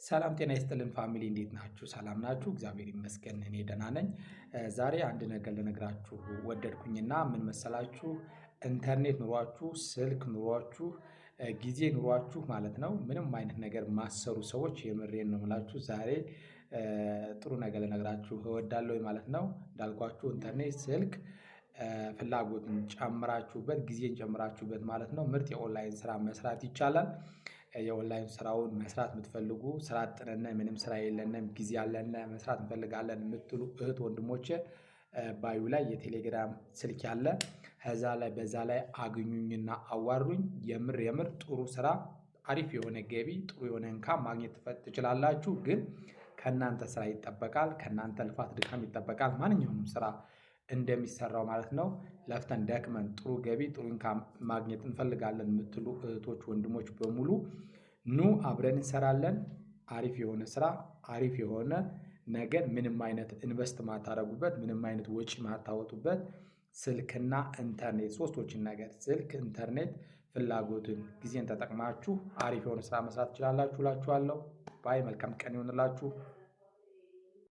ሰላም ጤና ይስጥልን ፋሚሊ እንዴት ናችሁ? ሰላም ናችሁ? እግዚአብሔር ይመስገን እኔ ደህና ነኝ። ዛሬ አንድ ነገር ልነግራችሁ ወደድኩኝና ምን መሰላችሁ? ኢንተርኔት ኑሯችሁ፣ ስልክ ኑሯችሁ፣ ጊዜ ኑሯችሁ ማለት ነው ምንም አይነት ነገር ማሰሩ ሰዎች የምሬን ነው የምላችሁ ዛሬ ጥሩ ነገር ልነግራችሁ እወዳለሁ ማለት ነው። እንዳልኳችሁ ኢንተርኔት፣ ስልክ ፍላጎትን ጨምራችሁበት ጊዜን ጨምራችሁበት ማለት ነው ምርጥ የኦንላይን ስራ መስራት ይቻላል። የኦንላይን ስራውን መስራት የምትፈልጉ ስራ አጥ ነን ምንም ስራ የለንም ጊዜ አለን መስራት እንፈልጋለን የምትሉ እህት ወንድሞቼ ባዩ ላይ የቴሌግራም ስልክ ያለ በዛ ላይ አግኙኝና አዋሩኝ። የምር ጥሩ ስራ አሪፍ የሆነ ገቢ ጥሩ የሆነ ኢንካም ማግኘት ትችላላችሁ። ግን ከእናንተ ስራ ይጠበቃል፣ ከእናንተ ልፋት ድካም ይጠበቃል። ማንኛውንም ስራ እንደሚሰራው ማለት ነው ለፍተን ደክመን ጥሩ ገቢ ጥሩ ኢንካም ማግኘት እንፈልጋለን የምትሉ እህቶች ወንድሞች በሙሉ ኑ አብረን እንሰራለን። አሪፍ የሆነ ስራ አሪፍ የሆነ ነገር ምንም አይነት ኢንቨስት ማታረጉበት ምንም አይነት ወጪ ማታወጡበት ስልክና ኢንተርኔት ሶስቶችን ነገር ስልክ ኢንተርኔት ፍላጎትን ጊዜን ተጠቅማችሁ አሪፍ የሆነ ስራ መስራት ትችላላችሁ እላችኋለሁ። ባይ መልካም ቀን ይሁንላችሁ።